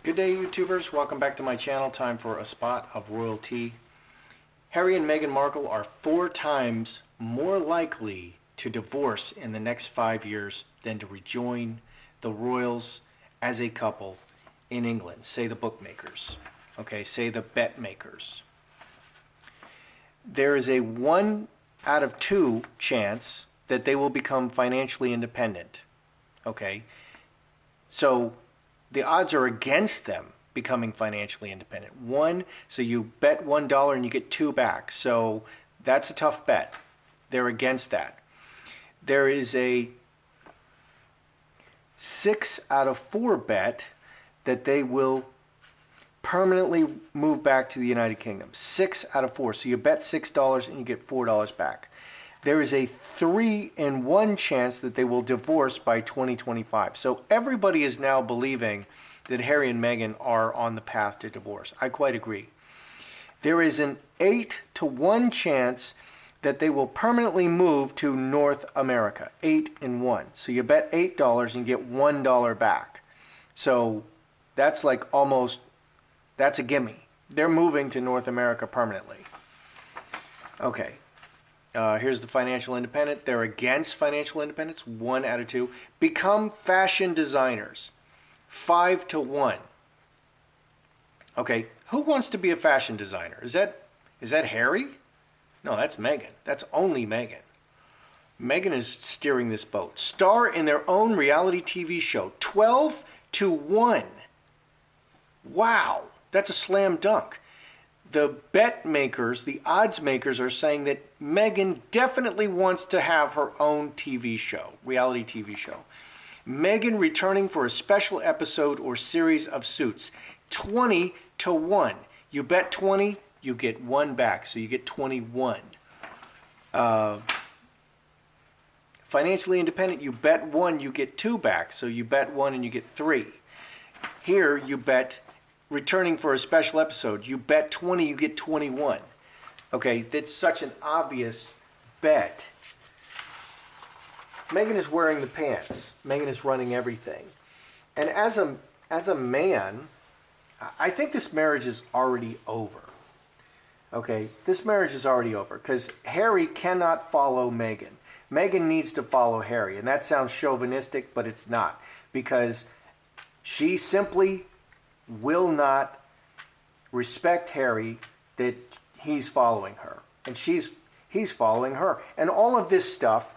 Good day, YouTubers. Welcome back to my channel. Time for a spot of royalty. Harry and Meghan Markle are 4 times more likely to divorce in the next 5 years than to rejoin the royals as a couple in England. Say the bookmakers. Okay, say the bet makers. There is a 1 out of 2 chance that they will become financially independent. Okay, so the odds are against them becoming financially independent. So you bet $1 and you get 2 back. So that's a tough bet. They're against that. There is a 6 out of 4 bet that they will permanently move back to the United Kingdom. 6 out of 4. So you bet $6 and you get $4 back. There is a 3 in 1 chance that they will divorce by 2025. So everybody is now believing that Harry and Meghan are on the path to divorce. I quite agree. There is an 8 to 1 chance that they will permanently move to North America. 8 in 1. So you bet $8 and get $1 back. So that's like almost, that's a gimme. They're moving to North America permanently. Okay. Here's the financial independent. They're against financial independence. 1 out of 2. Become fashion designers. 5 to 1. Okay, who wants to be a fashion designer? Is that Harry? No, that's Meghan. That's only Meghan. Meghan is steering this boat. Star in their own reality TV show. 12 to 1. Wow, that's a slam dunk. The bet makers, the odds makers, are saying that Meghan definitely wants to have her own TV show, reality TV show. Meghan returning for a special episode or series of Suits. 20 to 1. You bet 20, you get 1 back, so you get 21. Financially independent, you bet 1, you get 2 back, so you bet 1 and you get 3. Here, you bet returning for a special episode. You bet 20, you get 21. Okay, that's such an obvious bet. Meghan is wearing the pants. Meghan is running everything. And as a man, I think this marriage is already over. Okay, this marriage is already over because Harry cannot follow Meghan. Meghan needs to follow Harry, and that sounds chauvinistic, but it's not, because she simply will not respect Harry that he's following her, and he's following her. And all of this stuff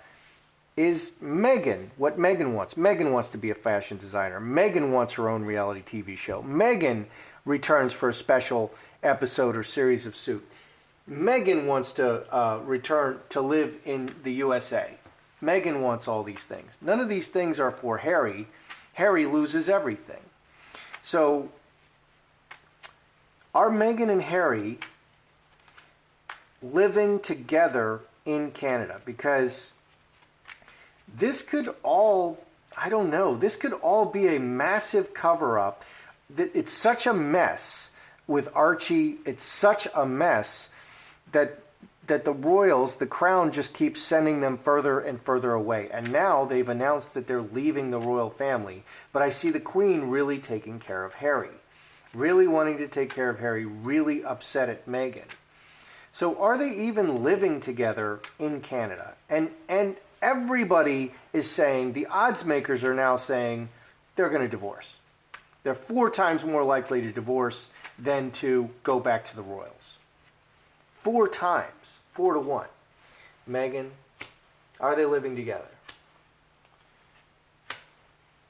is Meghan, what Meghan wants. Meghan wants to be a fashion designer. Meghan wants her own reality TV show. Meghan returns for a special episode or series of Suits. Meghan wants to return to live in the USA. Meghan wants all these things. None of these things are for Harry. Harry loses everything. So, are Meghan and Harry living together in Canada? Because this could all, I don't know, this could all be a massive cover-up. It's such a mess with Archie. It's such a mess that the royals, the crown, just keeps sending them further and further away. And now they've announced that they're leaving the royal family. But I see the Queen really taking care of Harry. Really wanting to take care of Harry. Really upset at Meghan. So are they even living together in Canada? And everybody is saying, the odds makers are now saying, they're going to divorce. They're 4 times more likely to divorce than to go back to the royals. 4 times. 4 to 1. Meghan, are they living together?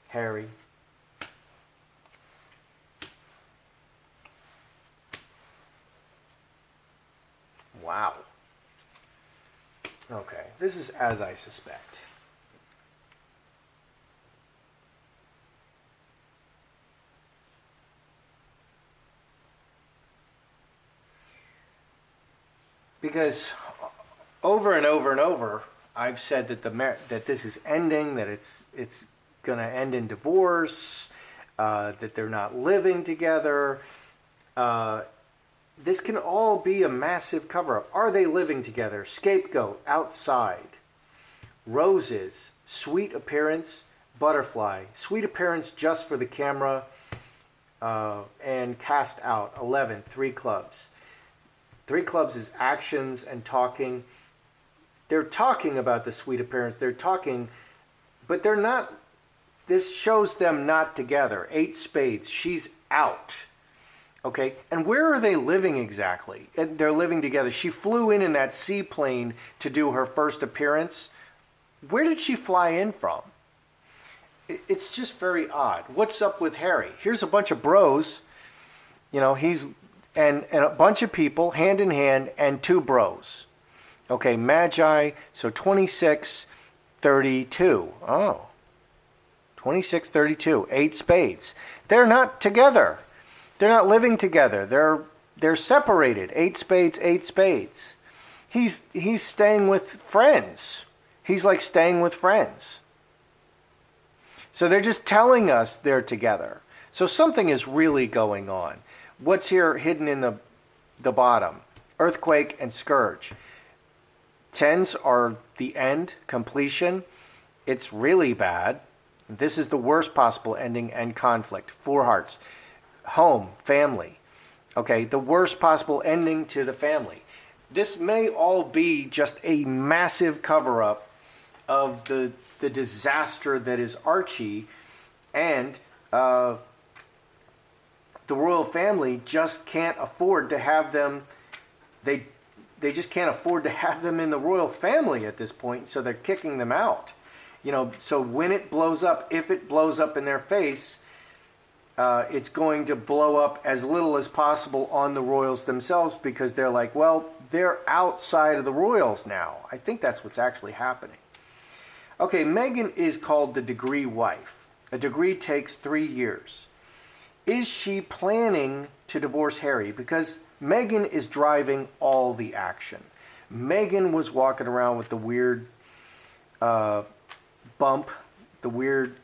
Harry. Wow. Okay, this is as I suspect. Because over and over and over, I've said that that this is ending, that it's going to end in divorce, that they're not living together. This can all be a massive cover-up. Are they living together? Scapegoat, outside. Roses, sweet appearance, butterfly. Sweet appearance just for the camera. and cast out. 11, 3 clubs. 3 clubs is actions and talking. They're talking about the sweet appearance. They're talking, but they're not. This shows them not together. 8 spades. She's out. Okay, and where are they living exactly? They're living together. She flew in that seaplane to do her first appearance. Where did she fly in from? It's just very odd. What's up with Harry? Here's a bunch of bros. You know, he's and a bunch of people hand in hand and 2 bros. Okay, Magi, so 26, 32. Oh, 26, 32, 8 spades. They're not together. They're not living together. They're separated. 8 spades, 8 spades. He's staying with friends. He's like staying with friends. So they're just telling us they're together. So something is really going on. What's here hidden in the bottom? Earthquake and Scourge. 10s are the end, completion. It's really bad. This is the worst possible ending and conflict. 4 hearts. Home, family. Okay, the worst possible ending to the family. This may all be just a massive cover-up of the disaster that is Archie, and the royal family just can't afford to have them. They just can't afford to have them in the royal family at this point, so they're kicking them out. You know, so when it blows up, if it blows up in their face, it's going to blow up as little as possible on the royals themselves, because they're like, well, they're outside of the royals now. I think that's what's actually happening. Okay, Meghan is called the degree wife. A degree takes 3 years. Is she planning to divorce Harry? Because Meghan is driving all the action. Meghan was walking around with the weird bump, the weird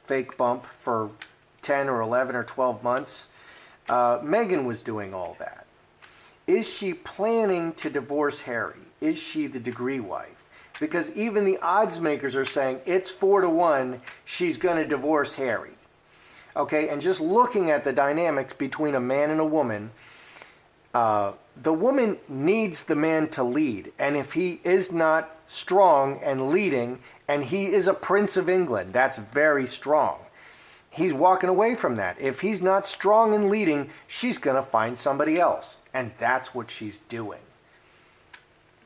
fake bump for 10 or 11 or 12 months. Meghan was doing all that. Is she planning to divorce Harry? Is she the degree wife? Because even the odds makers are saying it's 4-1, she's going to divorce Harry. Okay, and just looking at the dynamics between a man and a woman, the woman needs the man to lead. And if he is not strong and leading, and he is a Prince of England, that's very strong. He's walking away from that. If he's not strong and leading, she's going to find somebody else. And that's what she's doing.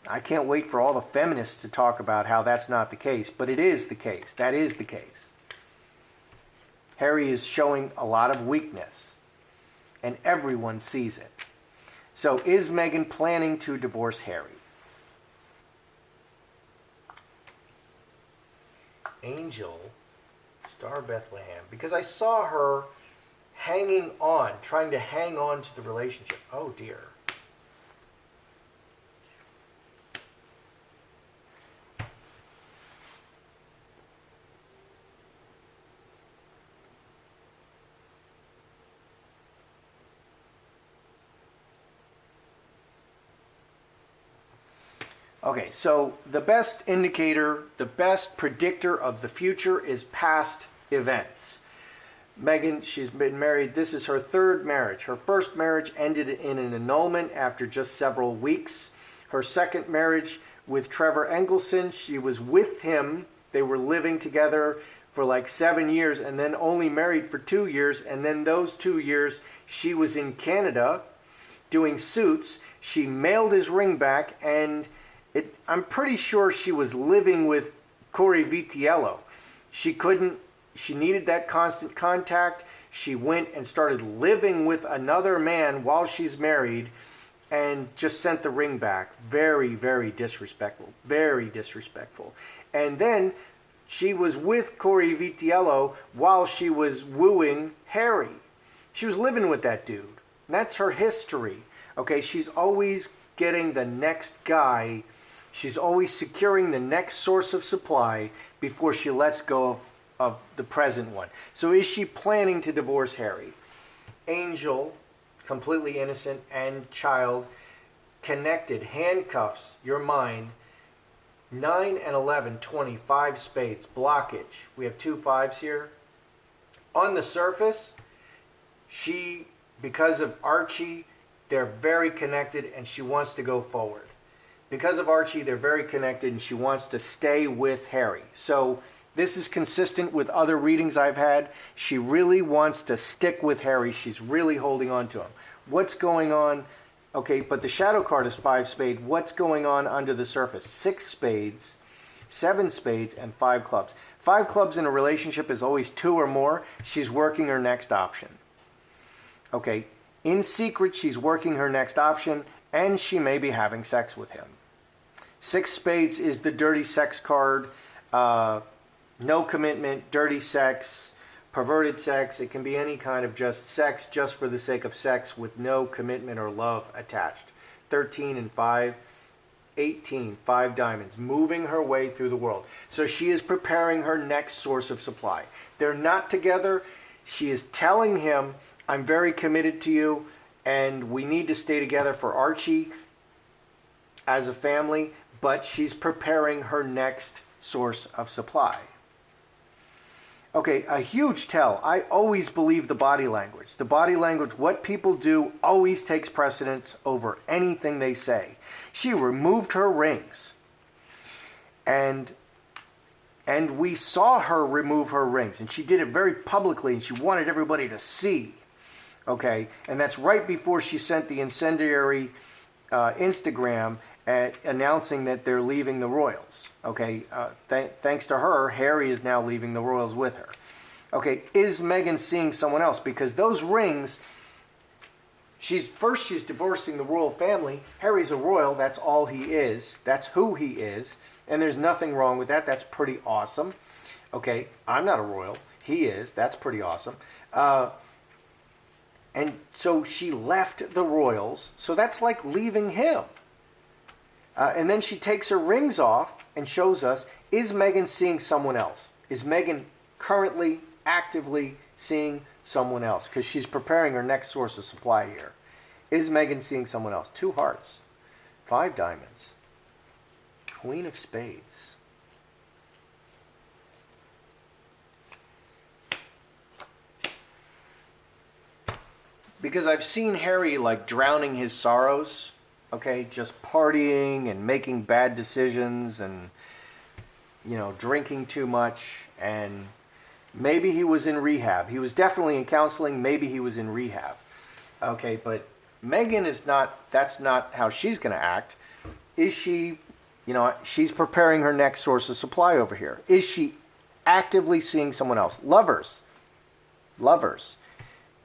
I can't wait for all the feminists to talk about how that's not the case, but it is the case. That is the case. Harry is showing a lot of weakness, and everyone sees it. So is Meghan planning to divorce Harry? Angel, Star Bethlehem, because I saw her hanging on, trying to hang on to the relationship. Oh dear. Okay, so the best indicator, the best predictor of the future is past events. Meghan, she's been married. This is her 3rd marriage. Her first marriage ended in an annulment after just several weeks. Her 2nd marriage with Trevor Engelson, she was with him. They were living together for like 7 years and then only married for 2 years. And then those 2 years, she was in Canada doing Suits. She mailed his ring back, and I'm pretty sure she was living with Corey Vitiello. She needed that constant contact. She went and started living with another man while she's married and just sent the ring back. Very, very disrespectful. Very disrespectful. And then she was with Corey Vitiello while she was wooing Harry. She was living with that dude. And that's her history. Okay, she's always getting the next guy. She's always securing the next source of supply before she lets go of the present one. So is she planning to divorce Harry? Angel, completely innocent and child, connected, handcuffs your mind. 9 and 11, 25 spades, blockage. We have 2 5s here. On the surface, because of Archie, they're very connected and she wants to go forward. Because of Archie, they're very connected and she wants to stay with Harry. So this is consistent with other readings I've had. She really wants to stick with Harry. She's really holding on to him. What's going on? Okay, but the shadow card is 5 spades. What's going on under the surface? 6 spades, 7 spades, and 5 clubs. 5 clubs in a relationship is always 2 or more. She's working her next option. Okay, in secret, she's working her next option, and she may be having sex with him. 6 spades is the dirty sex card. No commitment, dirty sex, perverted sex. It can be any kind of just sex, just for the sake of sex, with no commitment or love attached. 13 and 5, 18, 5 diamonds, moving her way through the world. So she is preparing her next source of supply. They're not together. She is telling him, I'm very committed to you, and we need to stay together for Archie as a family, but she's preparing her next source of supply. Okay, a huge tell. I always believe the body language. The body language, what people do, always takes precedence over anything they say. She removed her rings. And we saw her remove her rings. And she did it very publicly, and she wanted everybody to see. Okay, and that's right before she sent the incendiary Instagram announcing that they're leaving the Royals. Okay, thanks to her, Harry is now leaving the Royals with her. Okay, is Meghan seeing someone else? Because those rings, she's divorcing the royal family. Harry's a royal, that's all he is. That's who he is. And there's nothing wrong with that. That's pretty awesome. Okay, I'm not a royal. He is. That's pretty awesome. And so she left the Royals. So that's like leaving him. And then she takes her rings off and shows us, is Meghan seeing someone else? Is Meghan currently, actively seeing someone else? Because she's preparing her next source of supply here. Is Meghan seeing someone else? 2 hearts, 5 diamonds, Queen of Spades. Because I've seen Harry like drowning his sorrows. Okay, just partying and making bad decisions and, you know, drinking too much. And maybe he was in rehab. He was definitely in counseling. Maybe he was in rehab. Okay, but Meghan is not, that's not how she's going to act. Is she, you know, she's preparing her next source of supply over here. Is she actively seeing someone else? Lovers.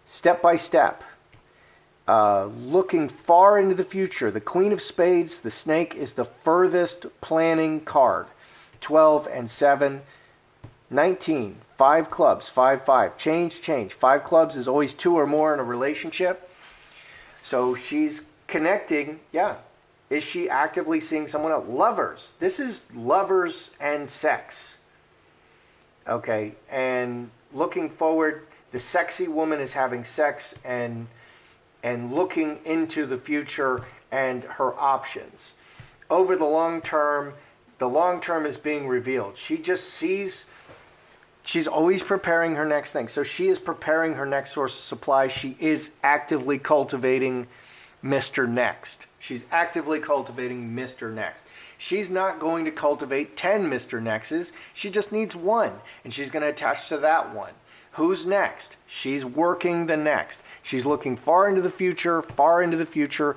Step by step. Looking far into the future. The Queen of Spades, the snake, is the furthest planning card. 12 and 7. 19. 5 clubs. 5, 5. Change. 5 clubs is always 2 or more in a relationship. So she's connecting. Yeah. Is she actively seeing someone else? Lovers. This is lovers and sex. Okay. And looking forward, the sexy woman is having sex and looking into the future and her options. Over the long term is being revealed. She just sees, she's always preparing her next thing. So she is preparing her next source of supply. She is actively cultivating Mr. Next. She's actively cultivating Mr. Next. She's not going to cultivate 10 Mr. Nexts. She just needs 1, and she's going to attach to that one. Who's next? She's working the next. She's looking far into the future.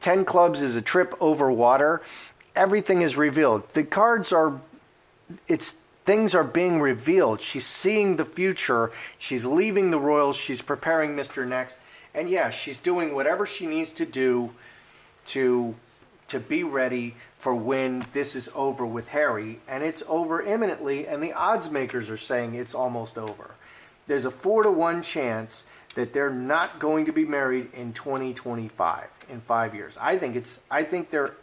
10 clubs is a trip over water. Everything is revealed. The cards are, things are being revealed. She's seeing the future. She's leaving the Royals. She's preparing Mr. Next. And yeah, she's doing whatever she needs to do to be ready for when this is over with Harry. And it's over imminently, and the odds makers are saying it's almost over. There's a 4-to-1 chance that they're not going to be married in 2025, in 5 years. I think they're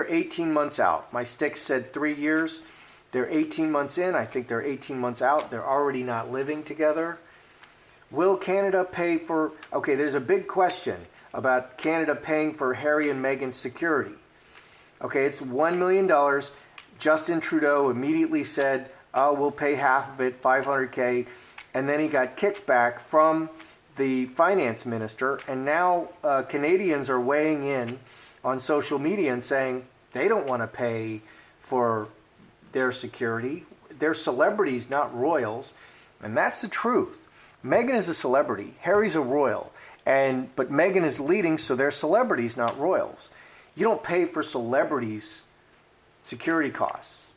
18 months out. My stick said 3 years. They're 18 months in. I think they're 18 months out. They're already not living together. Will Canada pay for... Okay, there's a big question about Canada paying for Harry and Meghan's security. Okay, it's $1 million. Justin Trudeau immediately said, we'll pay half of it, $500K. And then he got kickback from the finance minister, and now Canadians are weighing in on social media and saying they don't want to pay for their security. They're celebrities, not royals, and that's the truth. Meghan is a celebrity. Harry's a royal, but Meghan is leading, so they're celebrities, not royals. You don't pay for celebrities' security costs.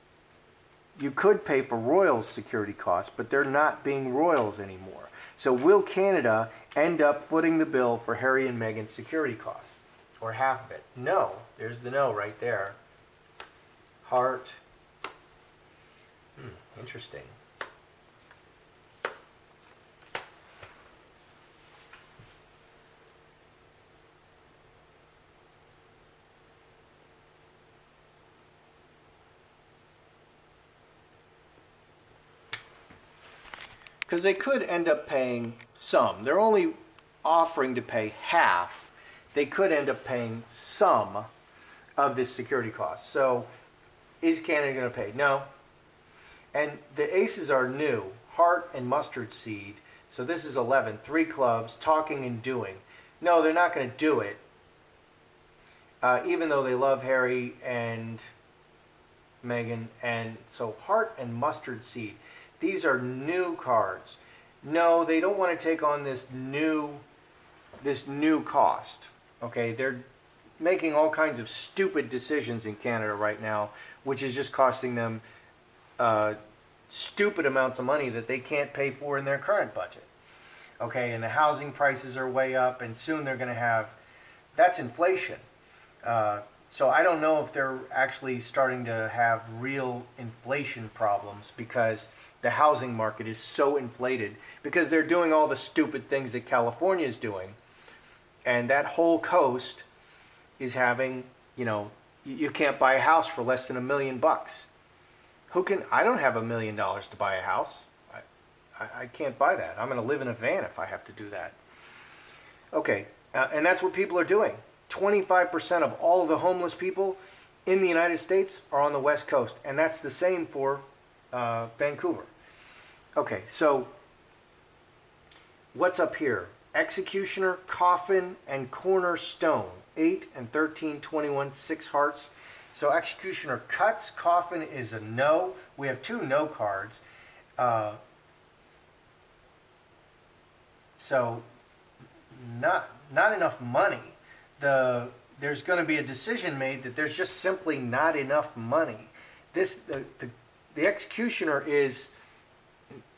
You could pay for royals' security costs, but they're not being royals anymore. So will Canada end up footing the bill for Harry and Meghan's security costs? Or half of it? No. There's the no right there. Heart. Interesting. Because they could end up paying some. They're only offering to pay half. They could end up paying some of this security cost. So is Canada going to pay? No. And the aces are new. Heart and mustard seed. So this is 11. 3 clubs, talking and doing. No, they're not going to do it. Even though they love Harry and Meghan. And so heart and mustard seed. These are new cards. No, they don't want to take on this new cost. Okay, they're making all kinds of stupid decisions in Canada right now, which is just costing them stupid amounts of money that they can't pay for in their current budget. Okay, and the housing prices are way up, and soon they're going to have, that's inflation. So I don't know if they're actually starting to have real inflation problems because the housing market is so inflated because they're doing all the stupid things that California is doing. And that whole coast is having, you can't buy a house for less than $1 million. I don't have $1 million to buy a house. I can't buy that. I'm going to live in a van if I have to do that. Okay, and that's what people are doing. 25% of all of the homeless people in the United States are on the West Coast, and that's the same for Vancouver. Okay, so what's up here? Executioner, coffin, and cornerstone. 8 and 13, 21, 6 hearts. So executioner cuts. Coffin is a no. We have 2 no cards. So not enough money. There's going to be a decision made that there's just simply not enough money. The executioner is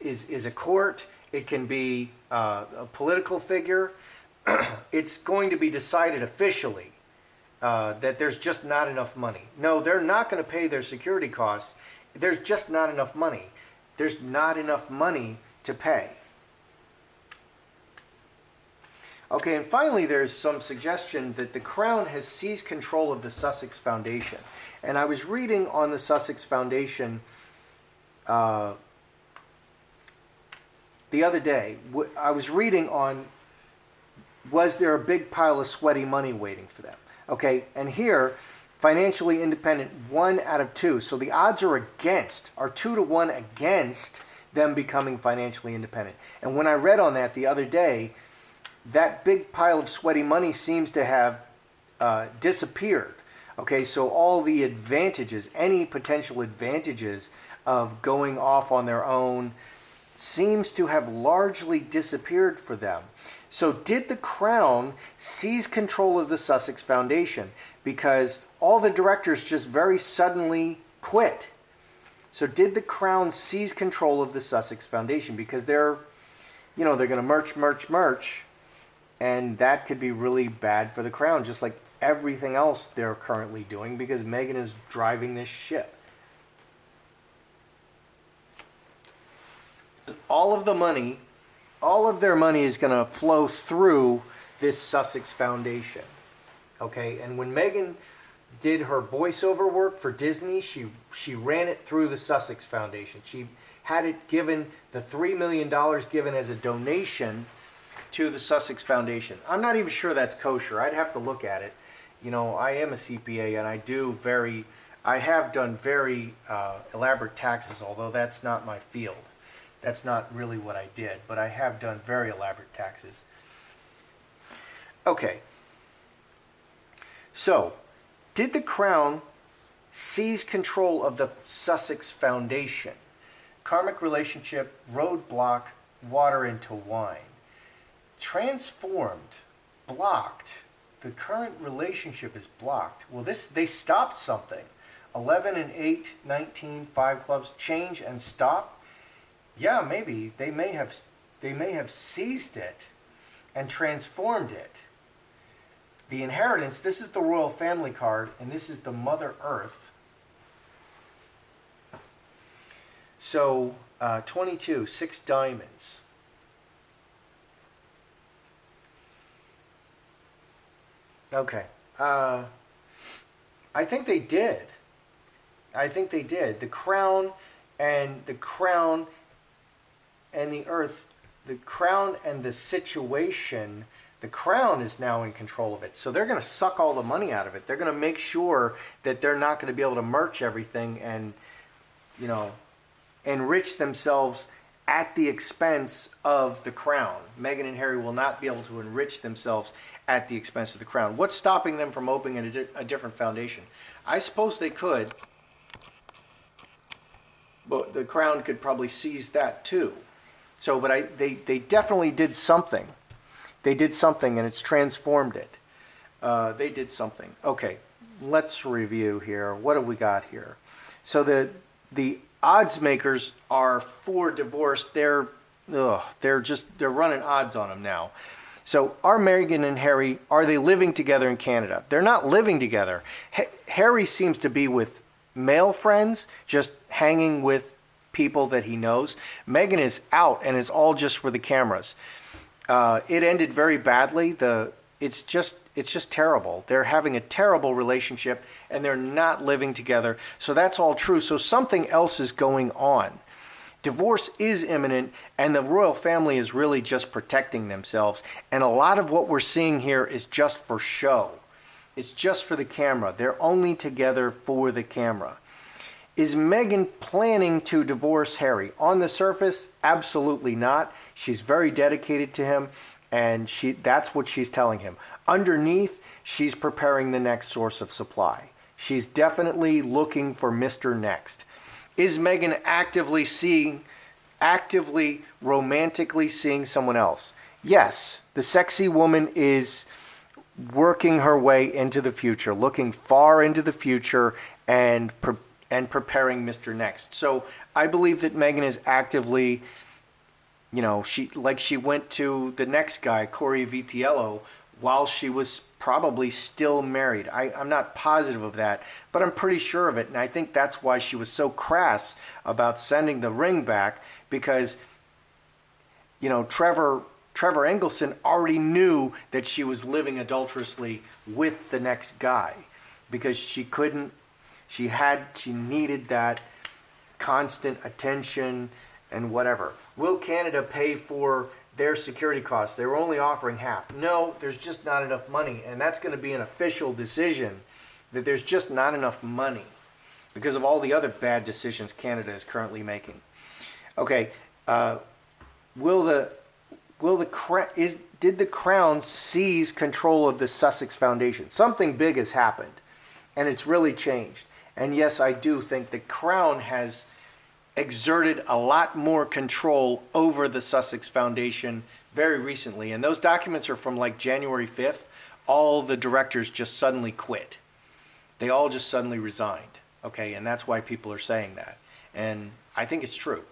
a court. It can be a political figure. It's going to be decided officially that there's just not enough money. No, they're not going to pay their security costs. There's just not enough money. There's not enough money to pay. Okay, and finally there's some suggestion that the Crown has seized control of the Sussex Foundation. And I was reading on the Sussex Foundation the other day. I was reading on, was there a big pile of sweaty money waiting for them? Okay, and here, financially independent, 1 out of 2. So the odds are 2 to 1 against them becoming financially independent. And when I read on that the other day, that big pile of sweaty money seems to have disappeared. Okay, so all the advantages, any potential advantages of going off on their own seems to have largely disappeared for them. So did the Crown seize control of the Sussex Foundation? Because all the directors just very suddenly quit. So did the Crown seize control of the Sussex Foundation? Because they're going to merch, and that could be really bad for the Crown, just like everything else they're currently doing, because Meghan is driving this ship. All of their money is going to flow through this Sussex Foundation. Okay, and when Meghan did her voiceover work for Disney, she ran it through the Sussex Foundation. She had it given, the $3 million given as a donation to the Sussex Foundation. I'm not even sure that's kosher. I'd have to look at it. I am a CPA, and I have done very elaborate taxes, although that's not my field. That's not really what I did, but I have done very elaborate taxes. Okay. So, did the Crown seize control of the Sussex Foundation? Karmic relationship, roadblock, water into wine. Transformed, blocked. The current relationship is blocked. Well, they stopped something. 11 and 8, 19, 5 clubs, change and stop. Yeah, maybe they may have seized it and transformed it. The inheritance, this is the royal family card, and this is the Mother Earth. So, 22, 6 diamonds. Okay. I think they did. I think they did. The crown and the earth, the crown and the situation, the crown is now in control of it. So they're going to suck all the money out of it. They're going to make sure that they're not going to be able to merch everything and, enrich themselves at the expense of the crown. Meghan and Harry will not be able to enrich themselves at the expense of the crown. What's stopping them from opening a different foundation? I suppose they could, but the crown could probably seize that too. So, but they definitely did something. They did something, and it's transformed it. They did something. Okay, let's review here. What have we got here? So the odds makers are for divorce. They're running odds on them now. So are Meghan and Harry, are they living together in Canada? They're not living together. Harry seems to be with male friends, just hanging with people that he knows. Meghan is out, and it's all just for the cameras. It ended very badly. It's just terrible. They're having a terrible relationship, and they're not living together. So that's all true. So something else is going on. Divorce is imminent, and the royal family is really just protecting themselves. And a lot of what we're seeing here is just for show. It's just for the camera. They're only together for the camera. Is Meghan planning to divorce Harry? On the surface, absolutely not. She's very dedicated to him, and that's what she's telling him. Underneath, she's preparing the next source of supply. She's definitely looking for Mr. Next. Is Meghan actively, romantically seeing someone else? Yes, the sexy woman is working her way into the future, looking far into the future and preparing Mr. Next. So I believe that Meghan is actively, she went to the next guy, Corey Vitiello, while she was probably still married. I'm not positive of that, but I'm pretty sure of it. And I think that's why she was so crass about sending the ring back, because, Trevor Engelson already knew that she was living adulterously with the next guy, because she needed that constant attention and whatever. Will Canada pay for their security costs? They were only offering half. No, there's just not enough money, and that's going to be an official decision, that there's just not enough money because of all the other bad decisions Canada is currently making. Okay, did the Crown seize control of the Sussex Foundation? Something big has happened, and it's really changed. And yes, I do think the Crown has exerted a lot more control over the Sussex Foundation very recently. And those documents are from like January 5th. All the directors just suddenly quit. They all just suddenly resigned. Okay, and that's why people are saying that. And I think it's true.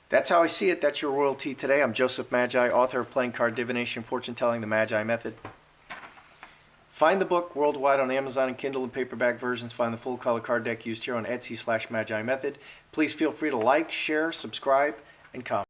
That's how I see it. That's your royalty today. I'm Joseph Magi, author of Playing Card Divination, Fortune Telling, The Magi Method. Find the book worldwide on Amazon and Kindle and paperback versions. Find the full color card deck used here on Etsy/Magi Method. Please feel free to like, share, subscribe, and comment.